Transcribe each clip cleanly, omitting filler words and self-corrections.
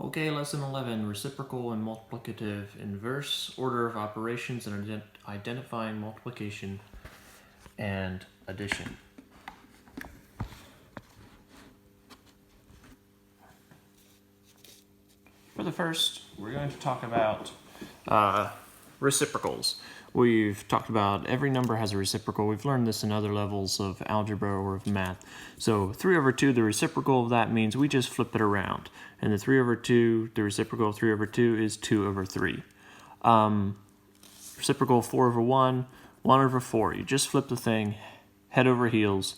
Okay, lesson 11, reciprocal and multiplicative inverse, order of operations, and identifying multiplication and addition. For the first, we're going to talk about reciprocals. We've talked about every number has a reciprocal. We've learned this in other levels of algebra or of math. So 3 over 2, the reciprocal of that means we just flip it around. And the 3 over 2, the reciprocal of 3 over 2 is 2 over 3. Reciprocal of 4 over 1, 1 over 4. You just flip the thing head over heels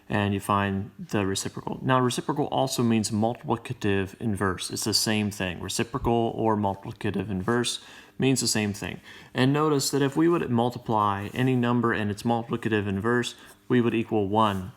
and you find the reciprocal. Now, reciprocal also means multiplicative inverse. It's the same thing. Reciprocal or multiplicative inverse means the same thing. And notice that if we would multiply any number and its multiplicative inverse, we would equal 1.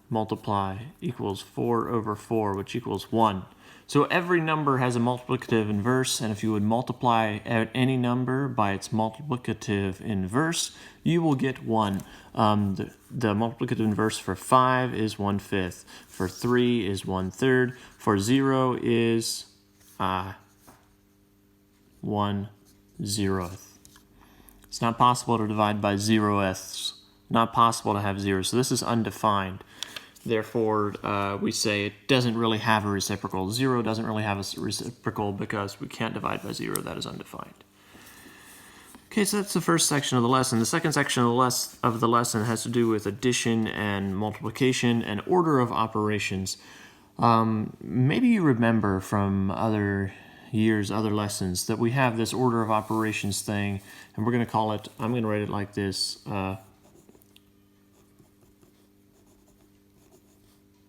Multiply equals 4 over 4, which equals 1. So every number has a multiplicative inverse, and if you would multiply any number by its multiplicative inverse, you will get 1. The multiplicative inverse for 5 is 1/5. For 3 is 1/3. For 0 is 1/0. It's not possible to divide by 0ths. Not possible to have 0. So this is undefined. Therefore, we say it doesn't really have a reciprocal. 0 doesn't really have a reciprocal because we can't divide by 0. That is undefined. Okay, so that's the first section of the lesson. The second section of the lesson has to do with addition and multiplication and order of operations. Maybe you remember from other years, other lessons, that we have this order of operations thing, and we're going to call it, I'm going to write it like this,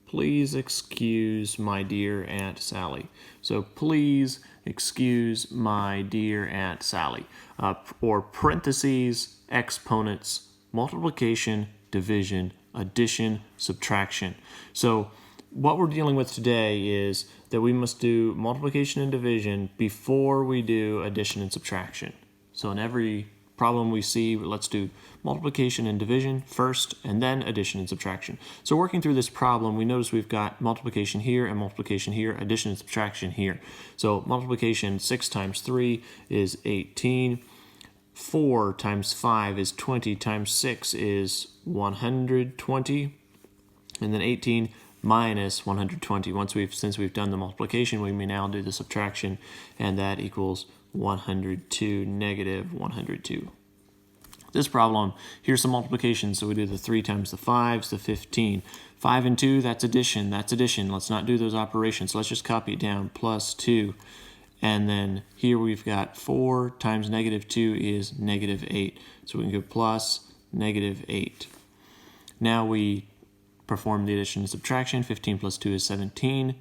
please excuse my dear Aunt Sally. So please excuse my dear Aunt Sally. Or parentheses, exponents, multiplication, division, addition, subtraction. So what we're dealing with today is that we must do multiplication and division before we do addition and subtraction. So in every problem we see, let's do multiplication and division first, and then addition and subtraction. So working through this problem, we notice we've got multiplication here and multiplication here, addition and subtraction here. So multiplication, 6 times 3 is 18. 4 times 5 is 20 times 6 is 120. And then 18 minus 120. Since we've done the multiplication, we may now do the subtraction, and that equals 102, negative 102. This problem, here's some multiplication, so we do the 3 times the 5 is the 15. 5 and 2, that's addition, Let's not do those operations. Let's just copy it down, plus 2. And then here we've got 4 times negative 2 is negative 8. So we can go plus negative 8. Now we perform the addition and subtraction. 15 plus 2 is 17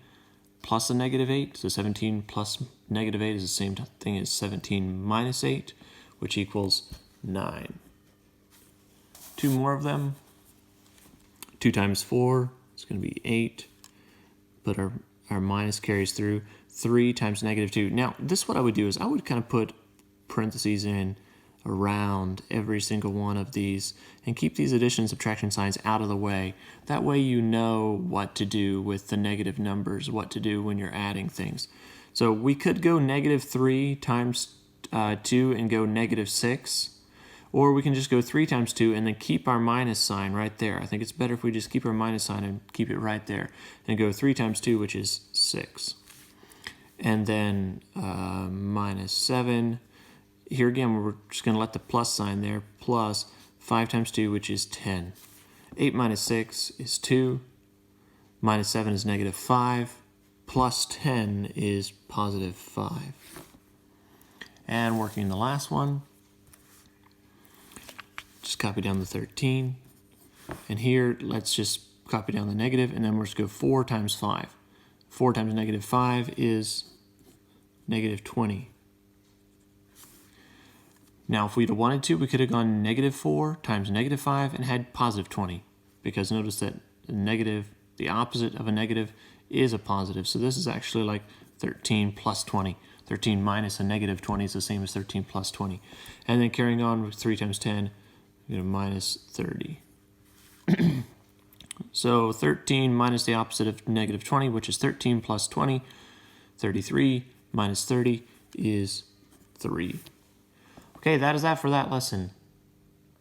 plus a negative 8. So 17 plus negative 8 is the same thing as 17 minus 8, which equals 9. 2 more of them. 2 times 4 is going to be 8, but our minus carries through. 3 times negative 2. Now, this what I would do is I would kind of put parentheses in around every single one of these and keep these addition and subtraction signs out of the way. That way you know what to do with the negative numbers, what to do when you're adding things. So we could go negative 3 times 2 and go negative 6, or we can just go 3 times 2 and then keep our minus sign right there. I think it's better if we just keep our minus sign and keep it right there, and go 3 times 2, which is 6. And then minus 7. Here again, we're just going to let the plus sign there, plus 5 times 2, which is 10. 8 minus 6 is 2. Minus 7 is negative 5. Plus 10 is positive 5. And working the last one, just copy down the 13. And here, let's just copy down the negative, and then we're just going to go 4 times 5. 4 times negative 5 is negative 20. Now, if we'd have wanted to, we could have gone negative 4 times negative 5 and had positive 20. Because notice that the opposite of a negative is a positive. So this is actually like 13 plus 20. 13 minus a negative 20 is the same as 13 plus 20. And then carrying on with 3 times 10, we get a minus 30. So 13 minus the opposite of negative 20, which is 13 plus 20. 33 minus 30 is 3. Okay, that is that for that lesson.